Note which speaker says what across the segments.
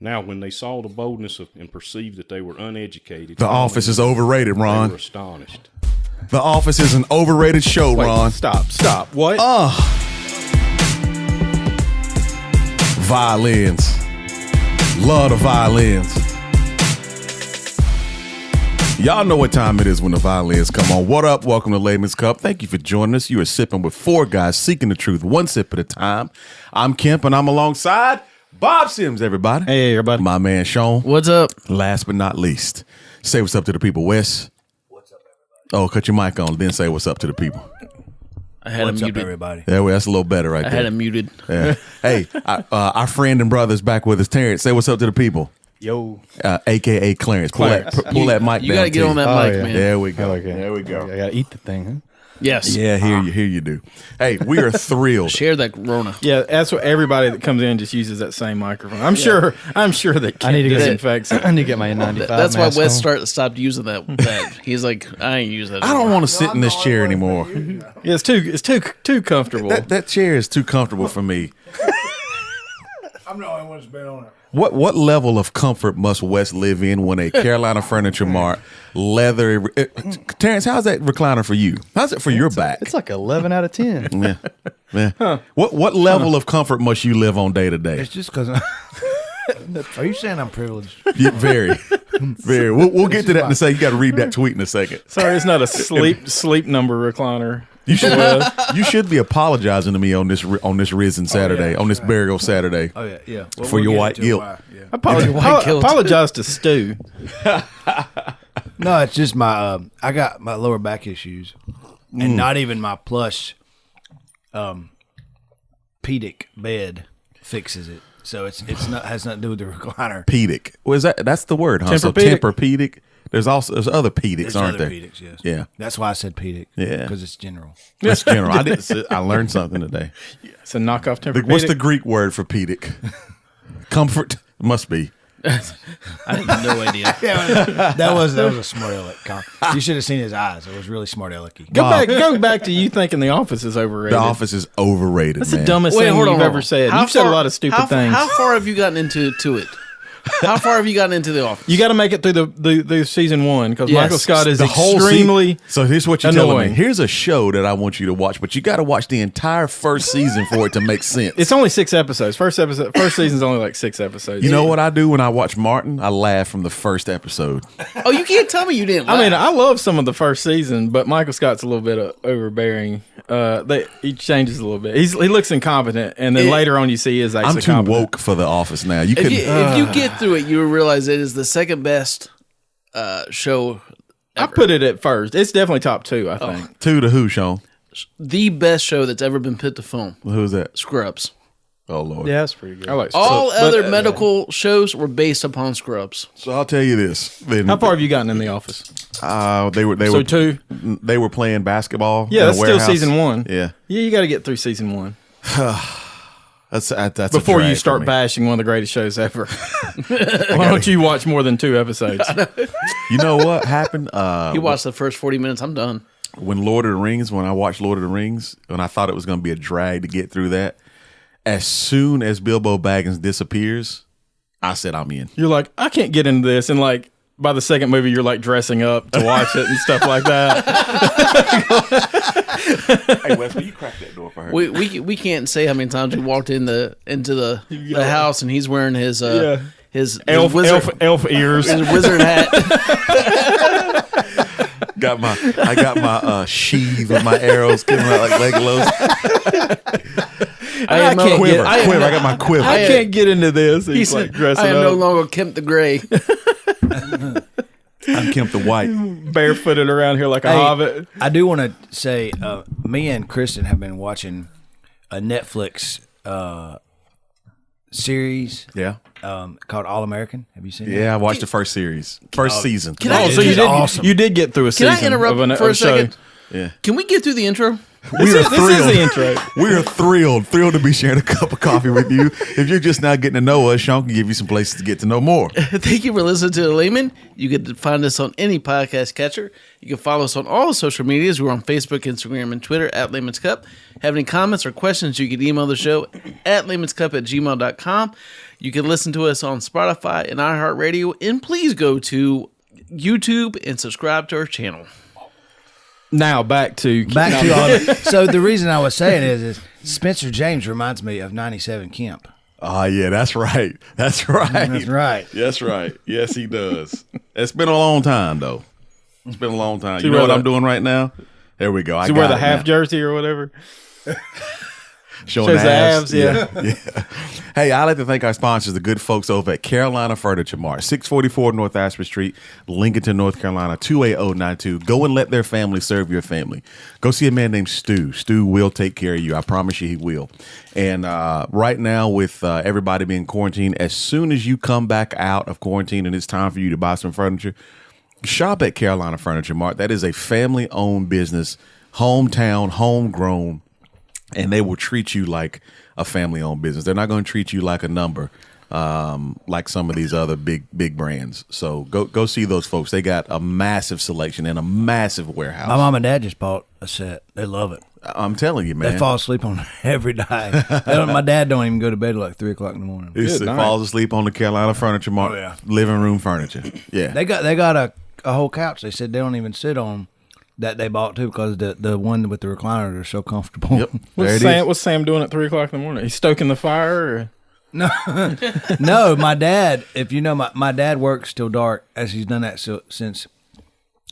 Speaker 1: Now, when they saw the boldness and perceived that they were uneducated,
Speaker 2: The Office is overrated,
Speaker 1: they
Speaker 2: Ron.
Speaker 1: were astonished.
Speaker 2: The Office is an overrated show,
Speaker 3: Wait,
Speaker 2: Ron.
Speaker 3: Stop. What?
Speaker 2: Violins. Love the violins. Y'all know what time it is when the violins come on. What up? Welcome to Layman's Cup. Thank you for joining us. You are sipping with four guys seeking the truth, one sip at a time. I'm Kemp, and I'm alongside Bob Sims, everybody.
Speaker 3: Hey, everybody.
Speaker 2: My man, Sean.
Speaker 4: What's up?
Speaker 2: Last but not least, say what's up to the people, Wes.
Speaker 5: What's up, everybody?
Speaker 2: Oh, cut your mic on, then say what's up to the people.
Speaker 4: I had
Speaker 5: What's
Speaker 4: him
Speaker 5: up,
Speaker 4: muted.
Speaker 5: everybody?
Speaker 2: Yeah, well, that's a little better right
Speaker 4: I
Speaker 2: there.
Speaker 4: had him muted.
Speaker 2: Yeah. Hey, our friend and brother's back with us, Terrence. Say what's up to the people.
Speaker 3: Yo.
Speaker 2: AKA Clarence. Pull that mic
Speaker 4: You
Speaker 2: down.
Speaker 4: gotta get on that mic,
Speaker 3: yeah.
Speaker 4: man.
Speaker 2: There we go.
Speaker 3: Okay.
Speaker 2: There we go.
Speaker 3: I gotta eat the thing, huh?
Speaker 4: Yes.
Speaker 2: Yeah, here you do. Hey, we are thrilled.
Speaker 4: Share that Rona.
Speaker 3: Yeah, that's what everybody that comes in just uses that same microphone. I'm sure that
Speaker 6: I need to get
Speaker 3: disinfects it.
Speaker 6: I need to get my N95.
Speaker 4: That's why
Speaker 6: mask
Speaker 4: Wes
Speaker 6: on.
Speaker 4: stopped using that. He's like, I ain't use that.
Speaker 2: I don't want to sit in this chair anymore.
Speaker 3: Yeah, it's too comfortable.
Speaker 2: That chair is too comfortable for me.
Speaker 5: I'm the only one that's been on it.
Speaker 2: What level of comfort must Wes live in when a Carolina Furniture Mart leather? Terrence, how's that recliner for you? How's it for your back?
Speaker 6: It's like 11 out of 10.
Speaker 2: Yeah. Yeah. What level of comfort must you live on day to day?
Speaker 5: It's just because. Are you saying I'm privileged?
Speaker 2: Yeah, very, very. We'll get to that in a second. You got to read that tweet in a second.
Speaker 3: Sorry, it's not a sleep number recliner.
Speaker 2: You should be apologizing to me on this Risen Saturday, on this burial Saturday.
Speaker 5: Oh yeah. Well,
Speaker 2: For your
Speaker 5: get
Speaker 2: white
Speaker 5: into
Speaker 2: guilt.
Speaker 5: why, yeah.
Speaker 3: Apologize to Stu.
Speaker 5: No, it's just my. I got my lower back issues, and not even my plush, pedic bed fixes it. So it's not has nothing to do with the recliner.
Speaker 2: Pedic. Was that's the word, huh? So
Speaker 3: Tempur-Pedic.
Speaker 2: Tempur-Pedic. There's other pedics,
Speaker 5: There's
Speaker 2: aren't
Speaker 5: other
Speaker 2: there?
Speaker 5: pedics, yes.
Speaker 2: Yeah.
Speaker 5: That's why I said pedic.
Speaker 2: Yeah.
Speaker 5: Because it's general.
Speaker 2: That's general. I learned something today.
Speaker 3: It's a knockoff Tempur-Pedic.
Speaker 2: What's the Greek word for pedic? Comfort must be.
Speaker 4: I have no idea.
Speaker 5: Yeah, that was a smart aleck. You should have seen his eyes. It was really smart alecky.
Speaker 3: Go back to you thinking The Office is overrated.
Speaker 2: The Office is overrated.
Speaker 3: That's
Speaker 2: man.
Speaker 3: the dumbest thing you've ever said. You've said a lot of stupid things.
Speaker 4: How far have you gotten into it? How far have you gotten into The Office?
Speaker 3: You got to make it through the season one because
Speaker 4: Yes.
Speaker 3: Michael Scott is
Speaker 2: The whole
Speaker 3: extremely.
Speaker 2: So here's what you're telling me.
Speaker 3: annoying.
Speaker 2: Here's a show that I want you to watch, but you got to watch the entire first season for it to make sense.
Speaker 3: It's only 6 episodes. First season's only like 6 episodes.
Speaker 2: You know what I do when I watch Martin? I laugh from the first episode.
Speaker 4: Oh, you can't tell me you didn't.
Speaker 3: I mean,
Speaker 4: laugh.
Speaker 3: I love some of the first season, but Michael Scott's a little bit overbearing. He changes a little bit. He looks incompetent, and then later on you see he is actually
Speaker 2: I'm too
Speaker 3: competent.
Speaker 2: woke for The Office now. You
Speaker 4: if
Speaker 2: couldn't.
Speaker 4: you get through it, you will realize it is the second best show
Speaker 3: I put it at first. It's definitely top 2, I think.
Speaker 2: Two to who, Sean?
Speaker 4: the best show that's ever been put to film.
Speaker 2: Who's that?
Speaker 4: Scrubs.
Speaker 2: Oh Lord.
Speaker 6: Yeah, that's pretty good.
Speaker 3: I like
Speaker 4: All
Speaker 3: but,
Speaker 4: other medical shows were based upon Scrubs.
Speaker 2: So I'll tell you this. Then,
Speaker 3: How far have you gotten in The Office?
Speaker 2: They were
Speaker 3: So 2?
Speaker 2: They were playing basketball.
Speaker 3: Yeah,
Speaker 2: in a
Speaker 3: that's still
Speaker 2: warehouse.
Speaker 3: season 1.
Speaker 2: Yeah.
Speaker 3: Yeah, you got to get through season 1
Speaker 2: That's a
Speaker 3: before
Speaker 2: drag
Speaker 3: you
Speaker 2: for
Speaker 3: start
Speaker 2: me.
Speaker 3: bashing one of the greatest shows ever. Why don't you watch more than 2 episodes?
Speaker 2: You know what happened?
Speaker 4: You watch the first 40 minutes, I'm done.
Speaker 2: When I watched Lord of the Rings, when I thought it was going to be a drag to get through that, as soon as Bilbo Baggins disappears, I said I'm in.
Speaker 3: You're like, I can't get into this, and like by the second movie, you're like dressing up to watch it and stuff like that.
Speaker 2: Hey Wes, will you crack that door for her?
Speaker 4: We can't say how many times we walked into the house and he's wearing his
Speaker 3: Elf ears.
Speaker 4: his wizard hat.
Speaker 2: I got my sheath with my arrows coming out like Legolas.
Speaker 4: I
Speaker 2: I got my quiver.
Speaker 3: I can't get into this. He's
Speaker 4: He
Speaker 3: like
Speaker 4: said,
Speaker 3: dressing
Speaker 4: I am
Speaker 3: up,
Speaker 4: no longer Kemp the Gray.
Speaker 2: I'm Kemp the White.
Speaker 3: barefooted around here like a hobbit.
Speaker 5: I do want to say, me and Kristen have been watching a Netflix series
Speaker 2: Yeah.
Speaker 5: called All American. Have you seen
Speaker 2: Yeah, I watched the first series. First season.
Speaker 4: Can I-
Speaker 3: Oh, so
Speaker 5: It
Speaker 3: you
Speaker 5: is
Speaker 3: did
Speaker 5: awesome.
Speaker 3: you did get through a
Speaker 4: Can
Speaker 3: season
Speaker 4: I interrupt
Speaker 3: of
Speaker 4: for a
Speaker 3: show.
Speaker 4: second?
Speaker 2: Yeah.
Speaker 4: Can we get through the intro?
Speaker 2: We are
Speaker 3: This is the intro.
Speaker 2: We are thrilled to be sharing a cup of coffee with you. If you're just now getting to know us, Sean can give you some places to get to know more.
Speaker 4: Thank you for listening to The Layman. You can find us on any podcast catcher. You can follow us on all social medias. We're on Facebook, Instagram, and Twitter at Layman's Cup. Have any comments or questions, you can email the show at laymanscup@gmail.com. You can listen to us on Spotify and iHeartRadio. And please go to YouTube and subscribe to our channel.
Speaker 3: Now back to
Speaker 5: all. So the reason I was saying is Spencer James reminds me of 97 Kemp.
Speaker 2: Oh, yeah, that's right. That's right.
Speaker 5: That's right.
Speaker 2: That's right. Yes, he does. It's been a long time, though. It's been a long time.
Speaker 3: See
Speaker 2: You know what
Speaker 3: where
Speaker 2: I'm doing right now? There we go. I
Speaker 3: See
Speaker 2: got
Speaker 3: where the
Speaker 2: it
Speaker 3: half
Speaker 2: now.
Speaker 3: jersey or whatever.
Speaker 2: Showing
Speaker 3: Shows
Speaker 2: the
Speaker 3: the
Speaker 2: abs.
Speaker 3: abs, yeah.
Speaker 2: Yeah. Hey, I'd like to thank our sponsors, the good folks over at Carolina Furniture Mart, 644 North Asper Street, Lincolnton, North Carolina, 28092. Go and let their family serve your family. Go see a man named Stu. Stu will take care of you. I promise you he will. And right now, with everybody being quarantined, as soon as you come back out of quarantine and it's time for you to buy some furniture, shop at Carolina Furniture Mart. That is a family-owned business, hometown, homegrown, and they will treat you like a family-owned business. They're not going to treat you like a number, like some of these other big brands. So go see those folks. They got a massive selection and a massive warehouse.
Speaker 5: My mom and dad just bought a set. They love it.
Speaker 2: I'm telling you, man.
Speaker 5: They fall asleep on it every day. My dad don't even go to bed till like 3 o'clock in the morning.
Speaker 2: He falls asleep on the Carolina Furniture Mart living room furniture. Yeah,
Speaker 5: They got a whole couch. They said they don't even sit on that they bought too because the one with the recliner are so comfortable.
Speaker 2: Yep. There it is.
Speaker 3: What's Sam doing at 3 o'clock in the morning? He's stoking the fire? Or?
Speaker 5: No, my dad. If you know, my dad works till dark, as he's done that since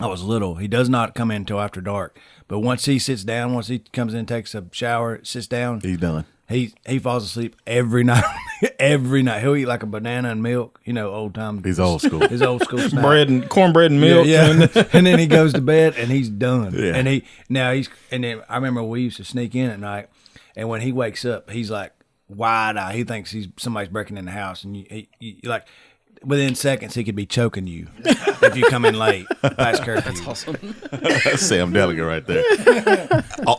Speaker 5: I was little. He does not come in until after dark. But once he sits down, once he comes in, takes a shower, sits down,
Speaker 2: He's done.
Speaker 5: He falls asleep every night. Every night he'll eat like a banana and milk. You know, old time.
Speaker 2: He's old school.
Speaker 5: His old school snack.
Speaker 3: Cornbread and milk.
Speaker 5: Yeah, and then he goes to bed and he's done.
Speaker 2: Yeah.
Speaker 5: And then I remember we used to sneak in at night, and when he wakes up, he's like wide eyed. He thinks somebody's breaking in the house, and you like within seconds he could be choking you if you come in late past curfew.
Speaker 4: That's awesome.
Speaker 2: That's Sam Deliger right there.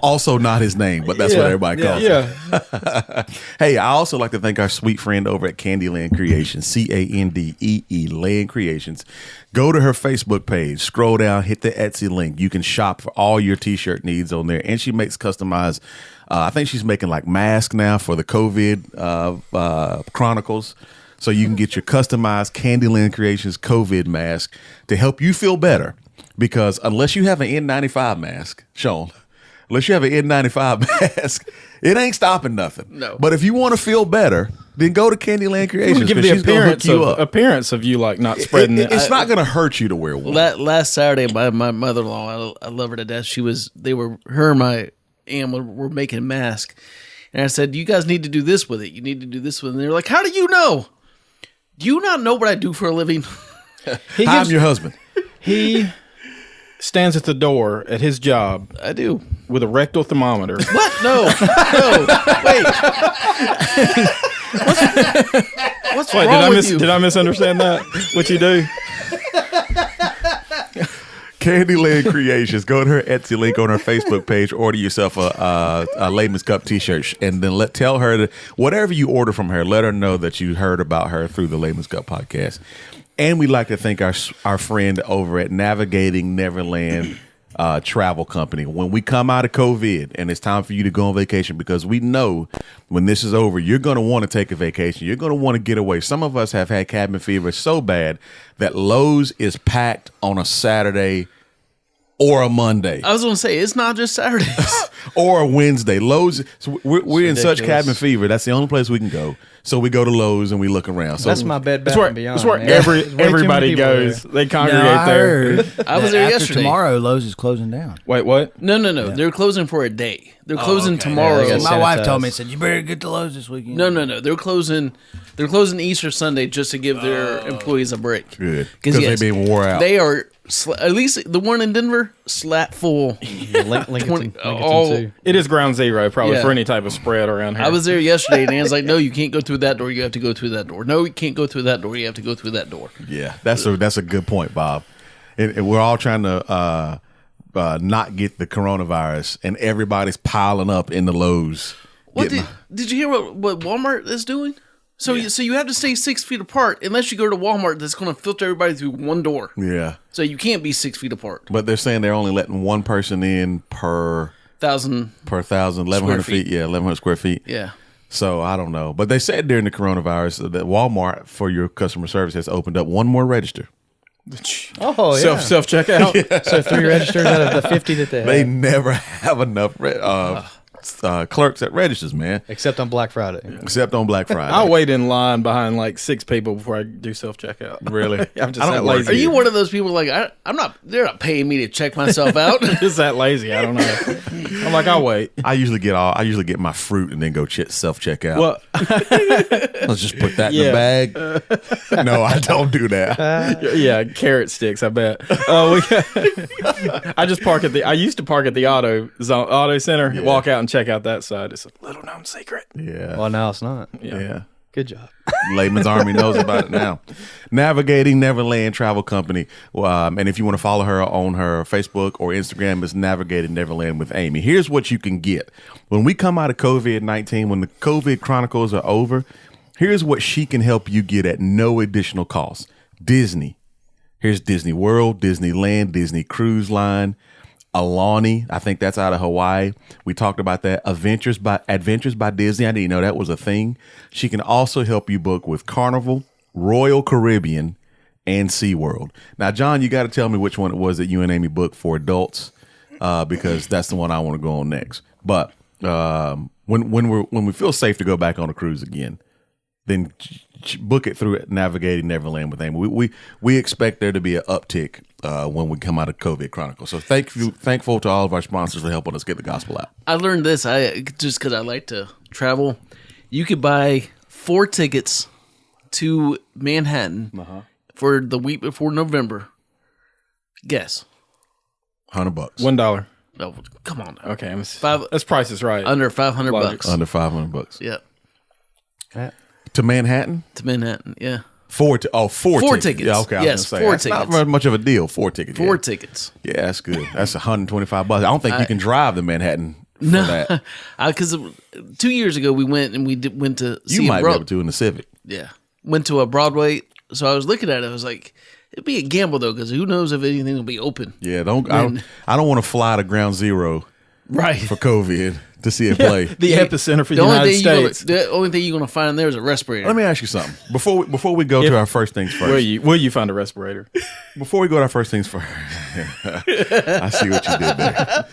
Speaker 2: Also not his name, but that's what everybody calls him.
Speaker 3: Yeah.
Speaker 2: Hey, I also like to thank our sweet friend over at Candyland Creations, Candee Land Creations. Go to her Facebook page, scroll down, hit the Etsy link. You can shop for all your T-shirt needs on there, and she makes customized. I think she's making like masks now for the COVID Chronicles. So you can get your customized Candyland Creations COVID mask to help you feel better. Because unless you have an N95 mask, Sean, unless you have an N95 mask, it ain't stopping nothing.
Speaker 4: No.
Speaker 2: But if you want to feel better, then go to Candyland Creations.
Speaker 3: Give
Speaker 2: 'cause
Speaker 3: the
Speaker 2: she's gonna hook
Speaker 3: appearance of you like not spreading it.
Speaker 2: It's not going to hurt you to wear one.
Speaker 4: Last Saturday, my mother-in-law, I love her to death. Her and my aunt were making a mask. And I said, you guys need to do this with it. You need to do this with it. And they're like, how do you know? Do you not know what I do for a living?
Speaker 2: I'm your husband.
Speaker 3: He stands at the door at his job
Speaker 4: I do.
Speaker 3: with a rectal thermometer.
Speaker 4: What? No. Wait. What's
Speaker 3: Wait,
Speaker 4: wrong with you?
Speaker 3: did I misunderstand that? What you do?
Speaker 2: Candyland Creations. Go to her Etsy link on her Facebook page. Order yourself a Layman's Cup T-shirt, and then tell her that whatever you order from her, let her know that you heard about her through the Layman's Cup podcast. And we'd like to thank our friend over at Navigating Neverland travel company. When we come out of COVID and it's time for you to go on vacation, because we know when this is over, you're going to want to take a vacation. You're going to want to get away. Some of us have had cabin fever so bad that Lowe's is packed on a Saturday or a Monday.
Speaker 4: I was going to say, it's not just Saturdays.
Speaker 2: Or a Wednesday. Lowe's, so we're in such
Speaker 6: ridiculous.
Speaker 2: cabin fever. That's the only place we can go. So we go to Lowe's and we look around. So
Speaker 6: That's my Bed Bath and Beyond.
Speaker 3: That's where
Speaker 6: man. There's way too many
Speaker 3: everybody
Speaker 6: people
Speaker 3: goes.
Speaker 6: there.
Speaker 3: They congregate
Speaker 5: I
Speaker 3: there.
Speaker 5: heard
Speaker 4: I was
Speaker 5: that
Speaker 4: there
Speaker 5: after
Speaker 4: yesterday.
Speaker 5: tomorrow, Lowe's is closing down.
Speaker 3: Wait, what?
Speaker 4: No. They're closing for a day. They're closing tomorrow.
Speaker 6: Yeah, they got
Speaker 5: My wife
Speaker 6: sanitize.
Speaker 5: told me, said, you better get to Lowe's this weekend.
Speaker 4: No. They're closing Easter Sunday just to give their employees a break.
Speaker 2: good. Because
Speaker 4: yes,
Speaker 2: they're being wore out.
Speaker 4: They are, at least the one in Denver, slap full.
Speaker 6: Yeah, Lincoln
Speaker 4: all-
Speaker 6: too.
Speaker 3: It is ground zero probably
Speaker 4: Yeah.
Speaker 3: for any type of spread around here.
Speaker 4: I was there yesterday, and Anne's like, no, you can't go through that door. You have to go through that door. No, you can't go through that door. You have to go through that door.
Speaker 2: Yeah, that's a good point, Bob. And we're all trying to not get the coronavirus, and everybody's piling up in the Lowe's.
Speaker 4: What did you hear what Walmart is doing? So you have to stay 6 feet apart unless you go to Walmart that's going to filter everybody through one door.
Speaker 2: Yeah.
Speaker 4: So you can't be 6 feet apart.
Speaker 2: But they're saying they're only letting one person in per 1,100 feet. Yeah, 1,100 square feet.
Speaker 4: Yeah.
Speaker 2: So I don't know. But they said during the coronavirus that Walmart, for your customer service, has opened up one more register.
Speaker 6: Oh, yeah.
Speaker 3: Self checkout.
Speaker 6: So 3 registers out of the 50 that they have.
Speaker 2: They never have enough clerks at registers, man.
Speaker 6: Except on Black Friday.
Speaker 2: Except on Black Friday.
Speaker 3: I'll wait in line behind like 6 people before I do self checkout.
Speaker 2: Really?
Speaker 3: I'm just
Speaker 2: I
Speaker 3: that
Speaker 2: don't work.
Speaker 3: lazy.
Speaker 4: Are you one of those people like I'm not? They're not paying me to check myself out.
Speaker 3: just that lazy? I don't know. I'm like, I'll wait.
Speaker 2: I usually get my fruit and then go self checkout.
Speaker 3: Well,
Speaker 2: Let's just put that in the bag. No, I don't do that.
Speaker 3: yeah, carrot sticks. I bet. I just park at I used to park at the auto center. Walk out and check out that side. It's a little known secret.
Speaker 2: Yeah.
Speaker 6: Well, now it's not.
Speaker 2: Yeah.
Speaker 6: Good job.
Speaker 2: Layman's Army knows about it now. Navigating Neverland Travel Company. And if you want to follow her on her Facebook or Instagram, it's Navigating Neverland with Amy. Here's what you can get. When we come out of COVID-19, when the COVID chronicles are over, here's what she can help you get at no additional cost. Disney. Here's Disney World, Disneyland, Disney Cruise Line, Alani, I think that's out of Hawaii. We talked about that. Adventures by Disney. I didn't know that was a thing. She can also help you book with Carnival, Royal Caribbean, and SeaWorld. Now, John, you got to tell me which one it was that you and Amy booked for adults, because that's the one I want to go on next. But when we feel safe to go back on a cruise again, then book it through Navigating Neverland with Amy. We expect there to be an uptick when we come out of COVID Chronicles. So thankful to all of our sponsors for helping us get the gospel out.
Speaker 4: I learned this. Just because I like to travel, you could buy 4 tickets to Manhattan for the week before November. Guess.
Speaker 2: $100.
Speaker 3: $1.
Speaker 4: Oh, come on. Now.
Speaker 3: Okay,
Speaker 4: Five.
Speaker 3: That's Price is Right.
Speaker 4: Under $500
Speaker 3: Logic.
Speaker 4: bucks.
Speaker 2: Under $500.
Speaker 4: Yeah.
Speaker 2: To Manhattan?
Speaker 4: To Manhattan. Yeah.
Speaker 2: 4 tickets. Yeah, okay.
Speaker 4: Yes,
Speaker 2: I was gonna say,
Speaker 4: 4
Speaker 2: that's
Speaker 4: tickets.
Speaker 2: not very much of a deal. 4 tickets.
Speaker 4: 4 tickets.
Speaker 2: Yeah, that's good. That's $125. I don't think you can drive to Manhattan for that.
Speaker 4: Because 2 years ago we went and went to see
Speaker 2: You might be able to in the Civic.
Speaker 4: Yeah. Went to a Broadway. So I was looking at it. I was like, it'd be a gamble though, because who knows if anything will be open.
Speaker 2: Yeah, I don't want to fly to Ground Zero
Speaker 4: Right.
Speaker 2: for COVID to see it play.
Speaker 3: The epicenter for the
Speaker 4: only
Speaker 3: United
Speaker 4: thing
Speaker 3: States.
Speaker 4: the only thing you're going to find there is a respirator.
Speaker 2: Let me ask you something. Before we go to our first things first.
Speaker 3: Will you find a respirator?
Speaker 2: Before we go to our first things first. I see what you did there.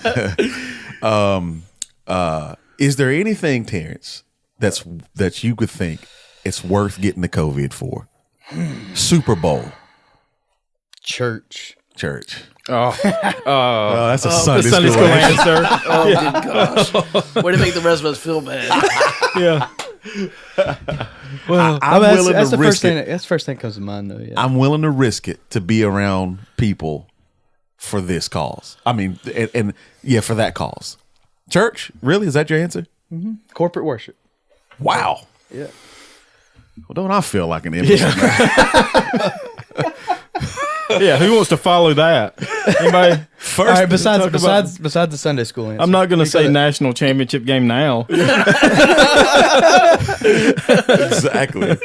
Speaker 2: Is there anything, Terrence, that you could think it's worth getting the COVID for? Super Bowl.
Speaker 6: Church.
Speaker 3: Oh,
Speaker 2: That's a Sunday
Speaker 3: Sunday
Speaker 2: school
Speaker 3: school
Speaker 2: answer.
Speaker 3: answer.
Speaker 4: Oh, good gosh. Way to make the rest of us feel bad.
Speaker 3: Yeah.
Speaker 6: Well,
Speaker 2: I'm willing
Speaker 6: that's
Speaker 2: to
Speaker 6: the
Speaker 2: risk
Speaker 6: first thing.
Speaker 2: it.
Speaker 6: That's the first thing that comes to mind, though. Yeah.
Speaker 2: I'm willing to risk it to be around people for this cause. I mean, and for that cause. Church? Really? Is that your answer?
Speaker 6: Corporate worship.
Speaker 2: Wow.
Speaker 6: Yeah.
Speaker 2: Well, don't I feel like an imbecile?
Speaker 3: Yeah, who wants to follow that? Anybody?
Speaker 6: All right. Besides
Speaker 3: talk about-
Speaker 6: the Sunday school answer,
Speaker 3: I'm not going to say national championship game now.
Speaker 2: Exactly.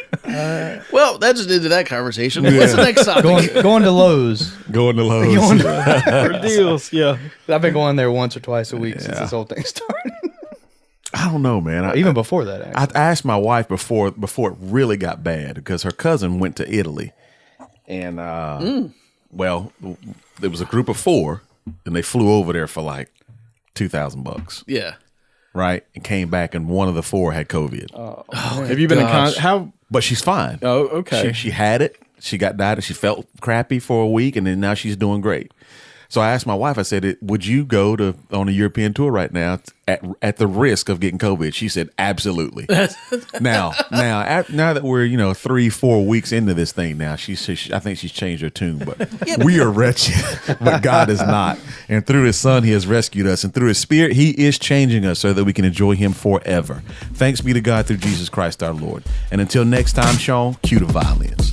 Speaker 4: Well, that just ended that conversation. What's the next topic?
Speaker 6: going to Lowe's.
Speaker 2: Going to Lowe's.
Speaker 3: For deals, yeah.
Speaker 6: I've been going there once or twice a week since this whole thing started.
Speaker 2: I don't know, man.
Speaker 6: Even before that, actually.
Speaker 2: I asked my wife before it really got bad because her cousin went to Italy. And, well, there was a group of 4 and they flew over there for like $2,000.
Speaker 4: Yeah.
Speaker 2: Right. And came back and one of the 4 had COVID.
Speaker 3: Have you been in how?
Speaker 2: But she's fine.
Speaker 3: Oh, okay.
Speaker 2: She had it. She got died and she felt crappy for a week and then now she's doing great. So I asked my wife, I said, would you go on a European tour right now at the risk of getting COVID? She said, absolutely. Now that we're, 3-4 weeks into this thing now, I think she's changed her tune, but we are wretched, but God is not. And through his son, he has rescued us. And through his spirit, he is changing us so that we can enjoy him forever. Thanks be to God through Jesus Christ our Lord. And until next time, Sean, cue the violins.